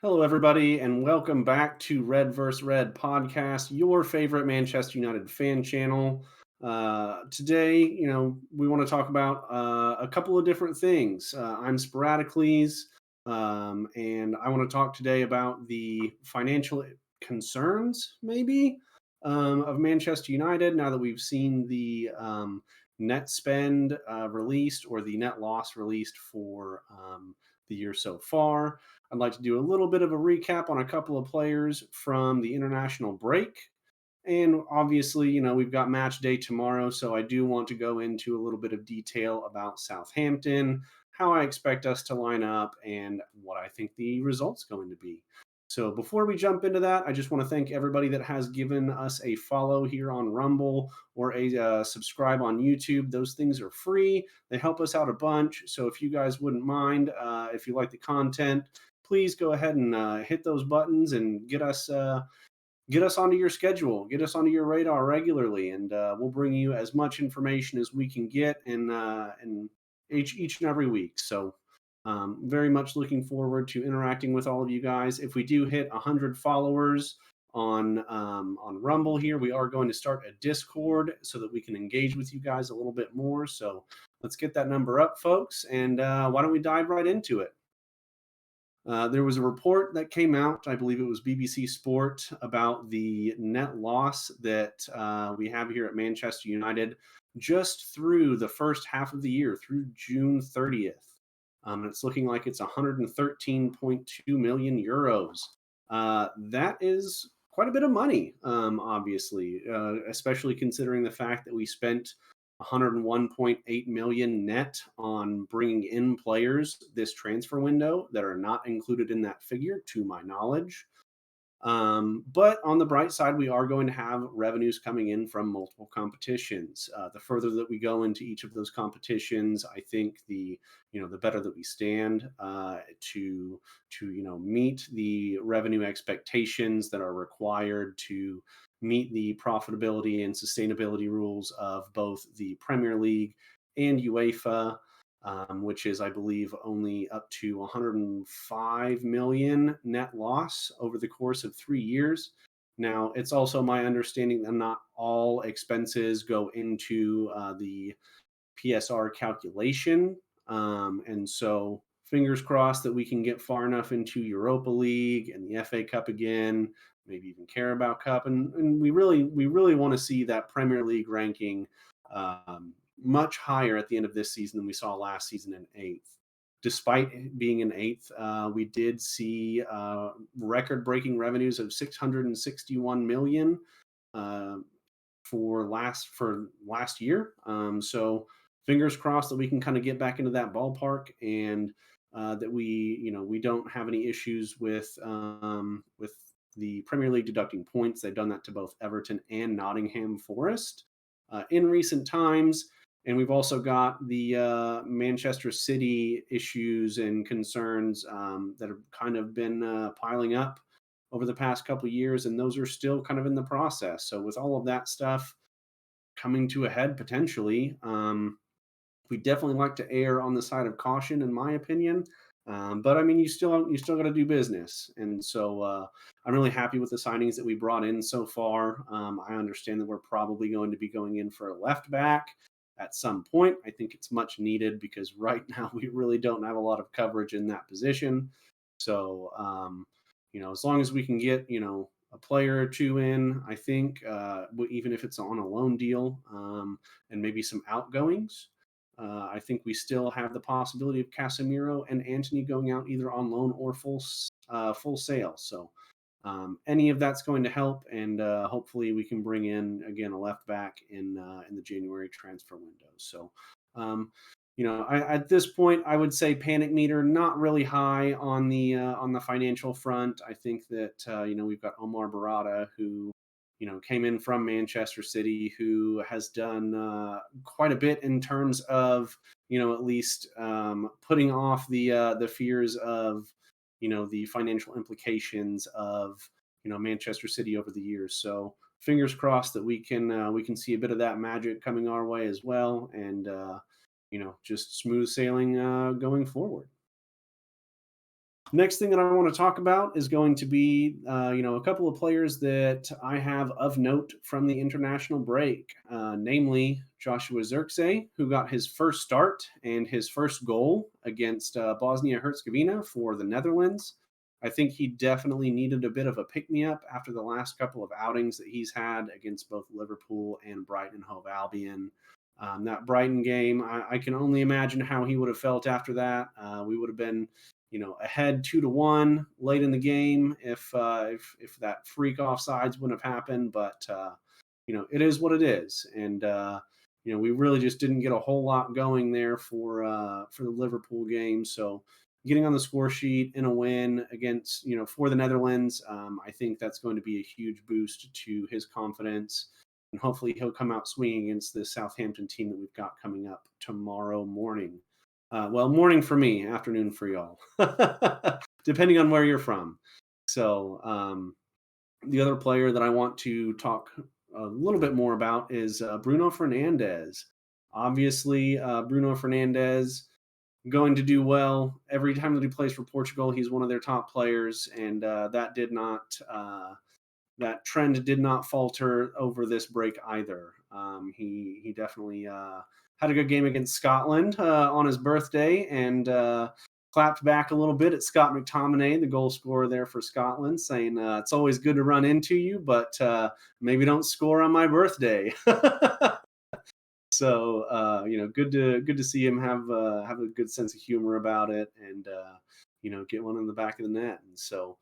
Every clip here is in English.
Hello, everybody, and welcome back to RedVsRed podcast, your favorite Manchester United fan channel. Today, we want to talk about a couple of different things. I'm Sporadiclese, and I want to talk today about the financial concerns, maybe, of Manchester United now that we've seen the net spend released or the net loss released for the year so far. I'd like to do a little bit of a recap on a couple of players from the international break. And obviously, we've got match day tomorrow, so I do want to go into a little bit of detail about Southampton, how I expect us to line up, and what I think the result's going to be. So before we jump into that, I just want to thank everybody that has given us a follow here on Rumble or a subscribe on YouTube. Those things are free. They help us out a bunch. So if you guys wouldn't mind, if you like the content, please go ahead and hit those buttons and get us onto your schedule, get us onto your radar regularly, and we'll bring you as much information as we can get in each and every week. So, very much looking forward to interacting with all of you guys. If we do hit 100 followers on Rumble here, we are going to start a Discord so that we can engage with you guys a little bit more. So let's get that number up, folks, and why don't we dive right into it? There was a report that came out, I believe it was BBC Sport, about the net loss that we have here at Manchester United just through the first half of the year, through June 30th. And it's looking like it's 113.2 million euros. That is quite a bit of money, obviously, especially considering the fact that we spent 101.8 million net on bringing in players this transfer window that are not included in that figure, to my knowledge. But on the bright side, we are going to have revenues coming in from multiple competitions. The further that we go into each of those competitions, I think the better that we stand to meet the revenue expectations that are required to meet the profitability and sustainability rules of both the Premier League and UEFA, which is, I believe, only up to 105 million net loss over the course of 3 years. Now, it's also my understanding that not all expenses go into the PSR calculation. And so, fingers crossed that we can get far enough into Europa League and the FA Cup again, maybe even Carabao Cup, and we really want to see that Premier League ranking much higher at the end of this season than we saw last season in eighth. Despite being in eighth, we did see record-breaking revenues of 661 million uh, for last year. So fingers crossed that we can kind of get back into that ballpark and that we don't have any issues with the Premier League deducting points. They've done that to both Everton and Nottingham Forest in recent times. And we've also got the Manchester City issues and concerns that have kind of been piling up over the past couple of years, and those are still kind of in the process. So, with all of that stuff coming to a head potentially, we definitely like to err on the side of caution, in my opinion. But I mean, you still got to do business, and so I'm really happy with the signings that we brought in so far. I understand that we're probably going to be going in for a left back at some point. I think it's much needed because right now we really don't have a lot of coverage in that position. So as long as we can get a player or two in, I think even if it's on a loan deal and maybe some outgoings. I think we still have the possibility of Casemiro and Anthony going out either on loan or full sale. So any of that's going to help, and hopefully we can bring in again a left back in the January transfer window. So. At this point, I would say panic meter not really high on the financial front. I think that we've got Omar Barada, who came in from Manchester City, who has done quite a bit in terms of at least putting off the fears of the financial implications of Manchester City over the years. So fingers crossed that we can see a bit of that magic coming our way as well, and just smooth sailing going forward. Next thing that I want to talk about is going to be, a couple of players that I have of note from the international break, namely Joshua Zirkzee, who got his first start and his first goal against Bosnia Herzegovina for the Netherlands. I think he definitely needed a bit of a pick me up after the last couple of outings that he's had against both Liverpool and Brighton and Hove Albion. That Brighton game, I can only imagine how he would have felt after that. We would have been ahead 2-1 late in the game if that freak offsides wouldn't have happened. But it is what it is, and we really just didn't get a whole lot going there for the Liverpool game. So getting on the score sheet in a win against for the Netherlands, I think that's going to be a huge boost to his confidence. And hopefully he'll come out swinging against this Southampton team that we've got coming up tomorrow morning. Well, morning for me, afternoon for y'all, depending on where you're from. So, the other player that I want to talk a little bit more about is Bruno Fernandes. Obviously, Bruno Fernandes going to do well every time that he plays for Portugal. He's one of their top players, and that trend did not falter over this break either. He definitely had a good game against Scotland on his birthday and clapped back a little bit at Scott McTominay, the goal scorer there for Scotland, saying it's always good to run into you, but maybe don't score on my birthday. So good to see him have a good sense of humor about it, and get one in the back of the net. And so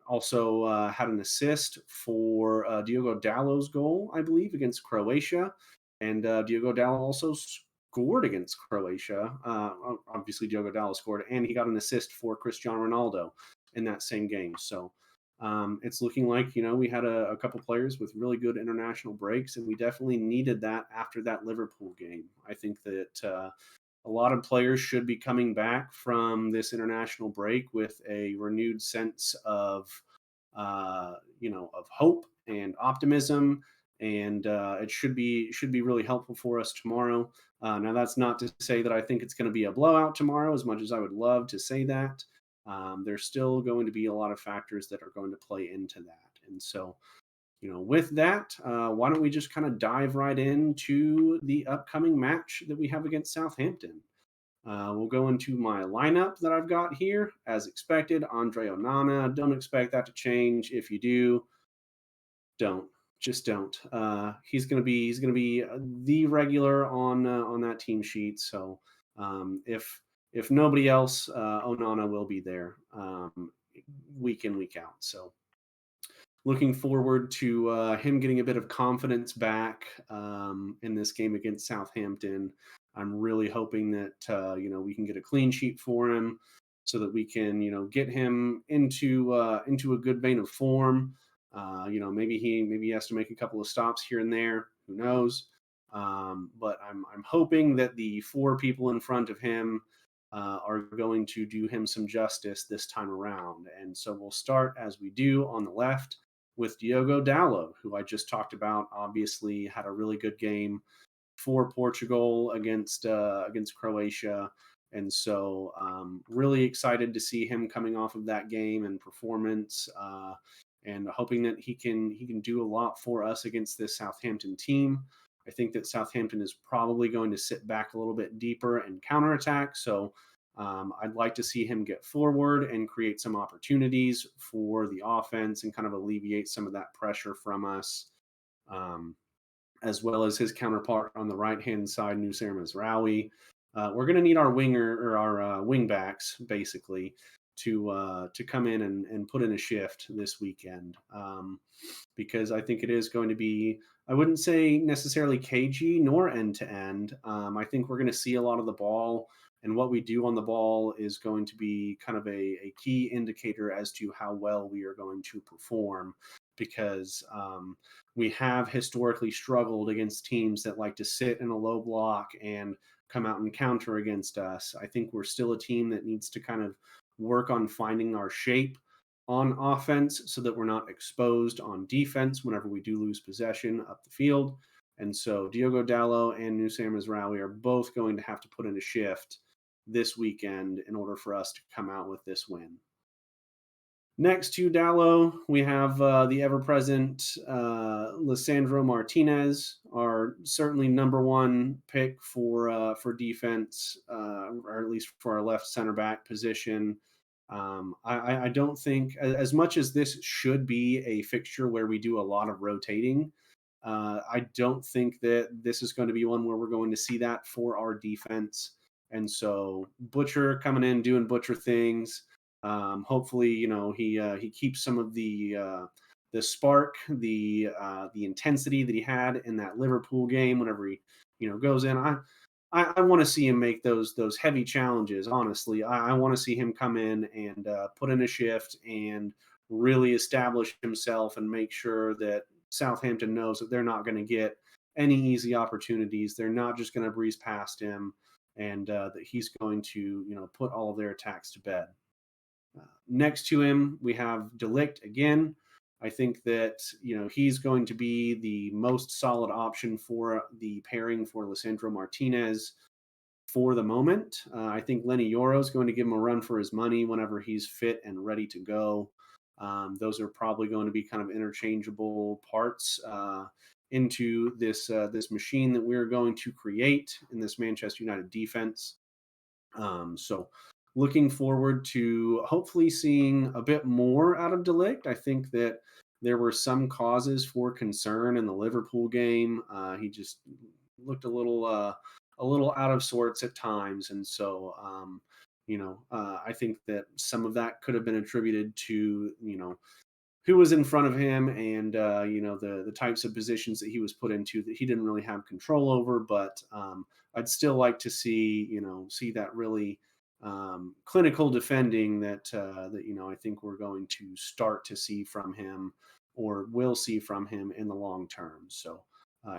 also had an assist for Diogo Dalot's goal, I believe, against Croatia. And Diogo Dalot also scored against Croatia. Obviously, Diogo Dalot scored, and he got an assist for Cristiano Ronaldo in that same game. So it's looking like, we had a couple players with really good international breaks, and we definitely needed that after that Liverpool game. I think that a lot of players should be coming back from this international break with a renewed sense of hope and optimism, and it should be really helpful for us tomorrow. Now, that's not to say that I think it's going to be a blowout tomorrow, as much as I would love to say that. There's still going to be a lot of factors that are going to play into that, and so with that, why don't we just kind of dive right into the upcoming match that we have against Southampton? We'll go into my lineup that I've got here. As expected, Andre Onana. Don't expect that to change. If you do, don't. Just don't. He's gonna be the regular on that team sheet. So if nobody else, Onana will be there week in, week out. So looking forward to him getting a bit of confidence back in this game against Southampton. I'm really hoping that we can get a clean sheet for him, so that we can get him into a good vein of form. Maybe he has to make a couple of stops here and there. Who knows? But I'm hoping that the four people in front of him are going to do him some justice this time around. And so we'll start, as we do, on the left with Diogo Dalot, who I just talked about. Obviously, had a really good game for Portugal against Croatia, and so really excited to see him coming off of that game and performance, and hoping that he can do a lot for us against this Southampton team. I think that Southampton is probably going to sit back a little bit deeper and counterattack. So I'd like to see him get forward and create some opportunities for the offense and kind of alleviate some of that pressure from us, as well as his counterpart on the right-hand side, Nusayr Mazraoui. We're going to need our winger or our wing backs, basically, to come in and put in a shift this weekend, because I think it is going to be, I wouldn't say necessarily cagey nor end to end. I think we're going to see a lot of the ball, and what we do on the ball is going to be kind of a key indicator as to how well we are going to perform, because we have historically struggled against teams that like to sit in a low block and come out and counter against us. I think we're still a team that needs to kind of work on finding our shape on offense, so that we're not exposed on defense whenever we do lose possession up the field. And so Diogo Dalot and Nusayr Mazraoui are both going to have to put in a shift this weekend in order for us to come out with this win. Next to Dallo, we have the ever-present Lisandro Martinez, our certainly number one pick for defense, or at least for our left center back position. I don't think, as much as this should be a fixture where we do a lot of rotating, I don't think that this is going to be one where we're going to see that for our defense. And so Butcher coming in, doing Butcher things. Hopefully, he keeps some of the spark, the intensity that he had in that Liverpool game. Whenever he goes in, I want to see him make those heavy challenges. Honestly, I want to see him come in and put in a shift and really establish himself and make sure that Southampton knows that they're not going to get any easy opportunities. They're not just going to breeze past him, and that he's going to put all of their attacks to bed. Next to him, we have De Ligt again. I think that he's going to be the most solid option for the pairing for Lisandro Martinez for the moment. I think Lenny Yoro is going to give him a run for his money whenever he's fit and ready to go. Those are probably going to be kind of interchangeable parts into this machine that we're going to create in this Manchester United defense. So looking forward to hopefully seeing a bit more out of De Ligt. I think that there were some causes for concern in the Liverpool game. He just looked a little out of sorts at times, and so I think that some of that could have been attributed to who was in front of him and the types of positions that he was put into that he didn't really have control over. But I'd still like to see that really clinical defending that I think we're going to start to see from him, or will see from him in the long term. So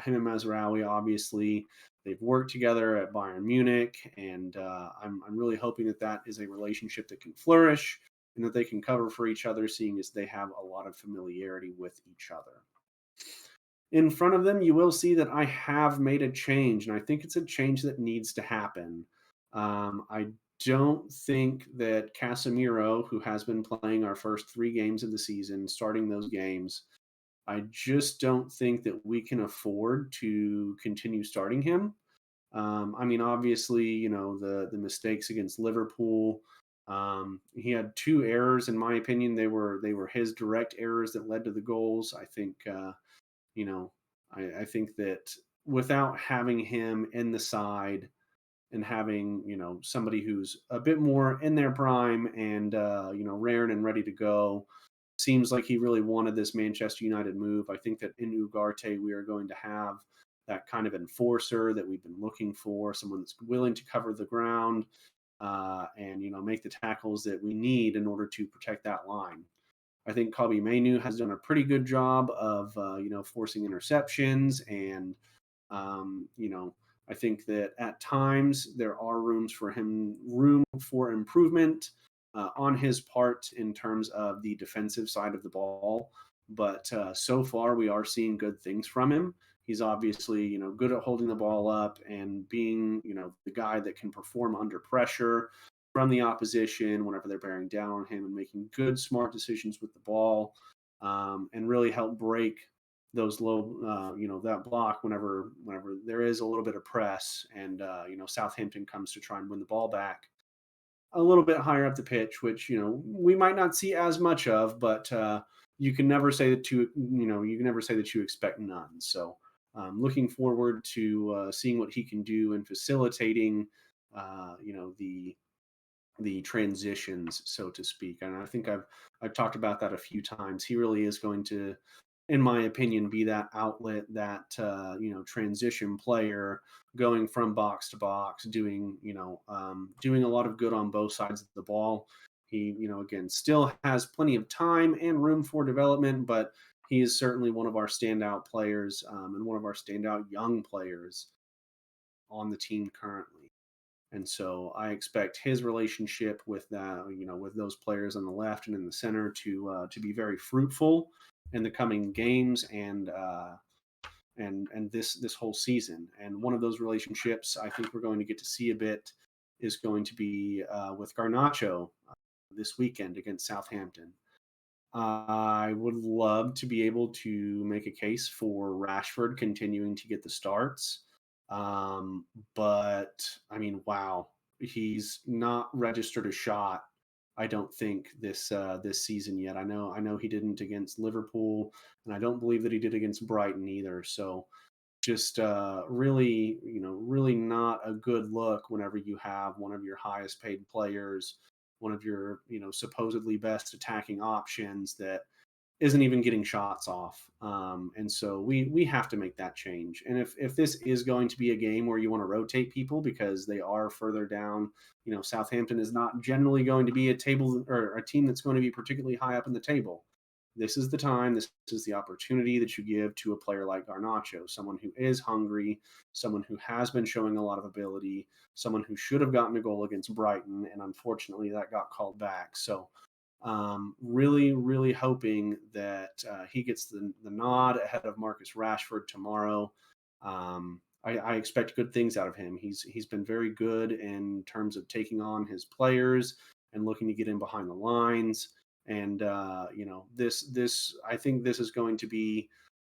him and Mazraoui, obviously, they've worked together at Bayern Munich, and I'm really hoping that is a relationship that can flourish and that they can cover for each other, seeing as they have a lot of familiarity with each other. In front of them, you will see that I have made a change, and I think it's a change that needs to happen. I don't think that Casemiro, who has been playing our first 3 games of the season, starting those games, I just don't think that we can afford to continue starting him. Obviously, the mistakes against Liverpool. He had 2 errors, in my opinion. They were his direct errors that led to the goals. I think, I think that without having him in the side and having somebody who's a bit more in their prime and raring and ready to go, seems like he really wanted this Manchester United move. I think that in Ugarte we are going to have that kind of enforcer that we've been looking for, someone that's willing to cover the ground and make the tackles that we need in order to protect that line. I think Kobbie Mainoo has done a pretty good job of forcing interceptions, and I think that at times there are room for improvement on his part in terms of the defensive side of the ball. But so far we are seeing good things from him. He's obviously good at holding the ball up and being the guy that can perform under pressure from the opposition whenever they're bearing down on him, and making good, smart decisions with the ball, and really help break those low, that block whenever there is a little bit of press, and Southampton comes to try and win the ball back a little bit higher up the pitch, which we might not see as much of, but you can never say that you expect none. So looking forward to seeing what he can do in facilitating the transitions, so to speak. And I think I've talked about that a few times. He really is going to, in my opinion, be that outlet, that transition player, going from box to box, doing a lot of good on both sides of the ball. He again still has plenty of time and room for development, but he is certainly one of our standout players, and one of our standout young players on the team currently. And so I expect his relationship with that, with those players on the left and in the center to be very fruitful in the coming games and this whole season. And one of those relationships I think we're going to get to see a bit is going to be with Garnacho this weekend against Southampton. I would love to be able to make a case for Rashford continuing to get the starts. Um, but I mean, wow, he's not registered a shot. I don't think this season yet. I know he didn't against Liverpool, and I don't believe that he did against Brighton either. So just really, really not a good look whenever you have one of your highest paid players, one of your, supposedly best attacking options that isn't even getting shots off. And so we have to make that change. And if this is going to be a game where you want to rotate people because they are further down, Southampton is not generally going to be a table or a team that's going to be particularly high up in the table. This is the time, this is the opportunity that you give to a player like Garnacho, someone who is hungry, someone who has been showing a lot of ability, someone who should have gotten a goal against Brighton, and unfortunately that got called back. So really, really hoping that he gets the nod ahead of Marcus Rashford tomorrow. I expect good things out of him. He's been very good in terms of taking on his players and looking to get in behind the lines. And this I think this is going to be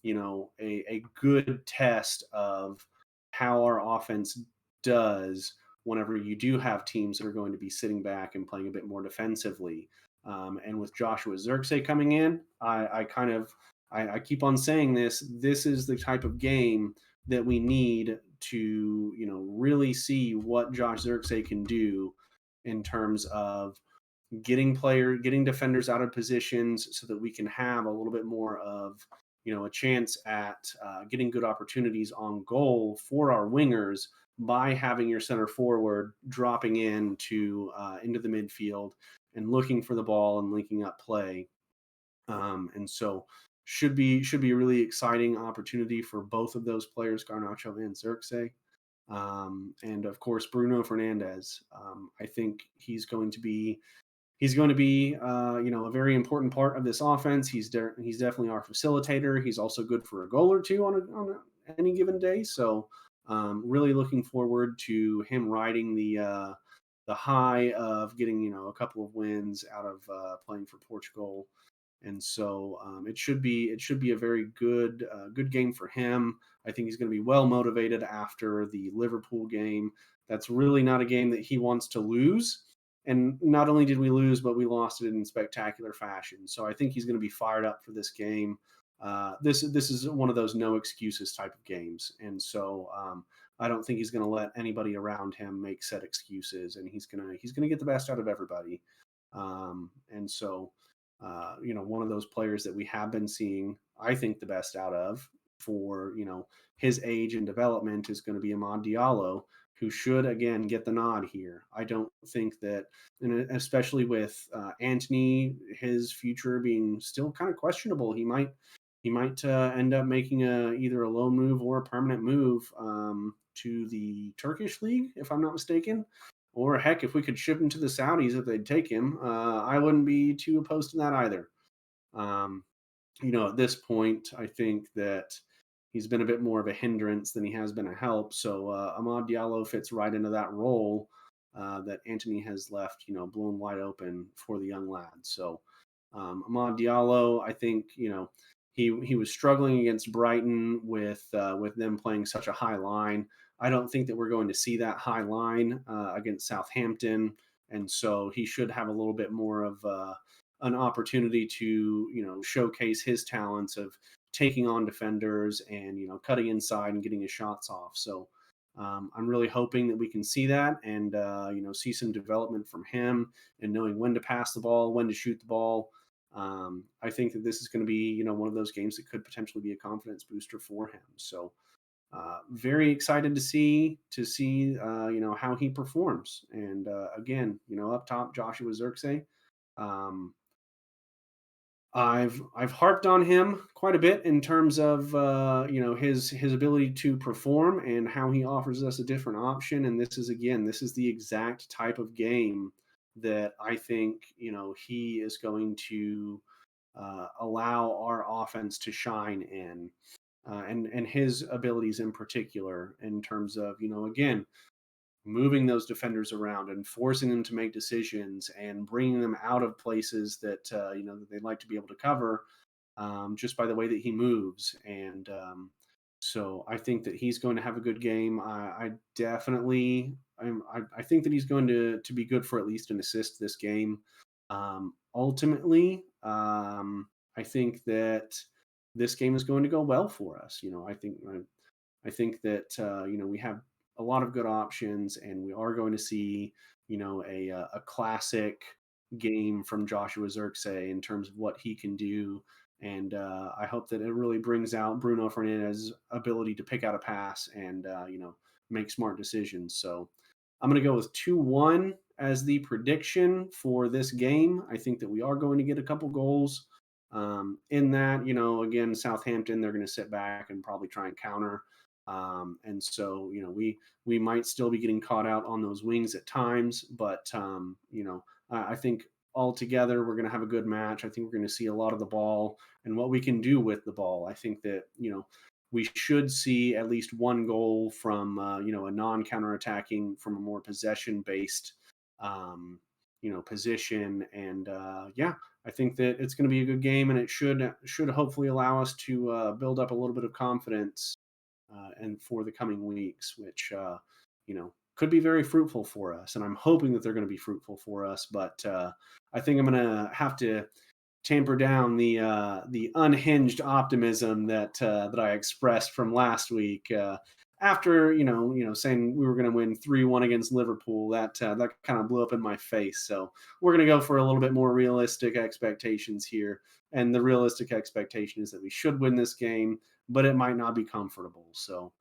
a good test of how our offense does whenever you do have teams that are going to be sitting back and playing a bit more defensively. And with Joshua Zirkzee coming in, I keep on saying this. This is the type of game that we need to really see what Josh Zirkzee can do in terms of getting defenders out of positions so that we can have a little bit more of a chance at getting good opportunities on goal for our wingers by having your center forward dropping into the midfield and looking for the ball and linking up play. And so should be a really exciting opportunity for both of those players, Garnacho and Zirkzee. And of course, Bruno Fernandes. I think he's going to be a very important part of this offense. He's definitely our facilitator. He's also good for a goal or two on any given day. So really looking forward to him riding the high of getting a couple of wins out of playing for Portugal. And so it should be a very good game for him. I think he's going to be well motivated after the Liverpool game. That's really not a game that he wants to lose. And not only did we lose, but we lost it in spectacular fashion. So I think he's going to be fired up for this game. This is one of those no excuses type of games, and so I don't think he's going to let anybody around him make set excuses, and he's gonna get the best out of everybody. And so one of those players that we have been seeing, I think the best out of for his age and development is going to be Amad Diallo, who should again get the nod here. I don't think that, and especially with Antony, his future being still kind of questionable, he might end up making either a loan move or a permanent move to the Turkish league, if I'm not mistaken. Or heck, if we could ship him to the Saudis if they'd take him, I wouldn't be too opposed to that either. Um, at this point, I think that he's been a bit more of a hindrance than he has been a help. So Amad Diallo fits right into that role that Antony has left, blown wide open for the young lad. So Amad Diallo, I think, he was struggling against Brighton with them playing such a high line. I don't think that we're going to see that high line against Southampton, and so he should have a little bit more of an opportunity to showcase his talents of taking on defenders and cutting inside and getting his shots off. So I'm really hoping that we can see that and see some development from him and knowing when to pass the ball, when to shoot the ball. I think that this is going to be one of those games that could potentially be a confidence booster for him. So very excited to see how he performs. And again, up top, Joshua Zirkzee. Um, I've harped on him quite a bit in terms of his ability to perform and how he offers us a different option. And this is the exact type of game that I think he is going to allow our offense to shine in, and his abilities in particular in terms of again moving those defenders around and forcing them to make decisions and bringing them out of places that that they'd like to be able to cover, just by the way that he moves. And so I think that he's going to have a good game. I definitely, I think that he's going to be good for at least an assist this game. Ultimately, I think that this game is going to go well for us. I think that we have a lot of good options, and we are going to see a classic game from Joshua Zirkzee in terms of what he can do. And I hope that it really brings out Bruno Fernandez's ability to pick out a pass and make smart decisions. So I'm going to go with 2-1 as the prediction for this game. I think that we are going to get a couple goals. In that, again, Southampton, they're going to sit back and probably try and counter. And so, we might still be getting caught out on those wings at times, but I think altogether we're going to have a good match. I think we're going to see a lot of the ball and what we can do with the ball. I think that we should see at least one goal from a non-counter attacking from a more possession based position. And yeah, I think that it's going to be a good game, and it should hopefully allow us to build up a little bit of confidence and for the coming weeks, which could be very fruitful for us. And I'm hoping that they're going to be fruitful for us. But I think I'm going to have to tamper down the unhinged optimism that I expressed from last week. After saying we were going to win 3-1 against Liverpool, that kind of blew up in my face. So we're going to go for a little bit more realistic expectations here, and the realistic expectation is that we should win this game, but it might not be comfortable. So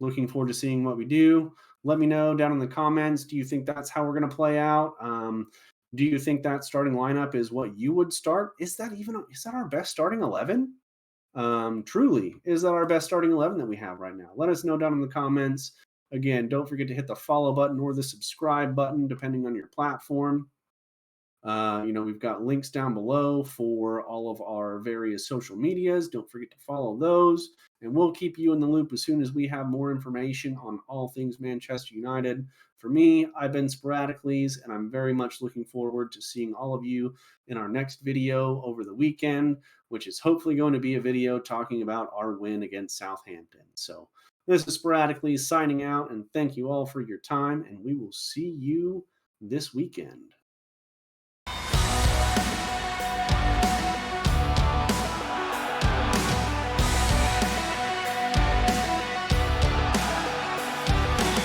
looking forward to seeing what we do. Let me know down in the comments. Do you think that's how we're going to play out? Do you think that starting lineup is what you would start? Is that our best starting 11? Truly, is that our best starting 11 that we have right now? Let us know down in the comments. Again, don't forget to hit the follow button or the subscribe button, depending on your platform. We've got links down below for all of our various social medias. Don't forget to follow those, and we'll keep you in the loop as soon as we have more information on all things Manchester United. For me, I've been Sporadiclese, and I'm very much looking forward to seeing all of you in our next video over the weekend, which is hopefully going to be a video talking about our win against Southampton. So this is Sporadiclese signing out, and thank you all for your time, and we will see you this weekend.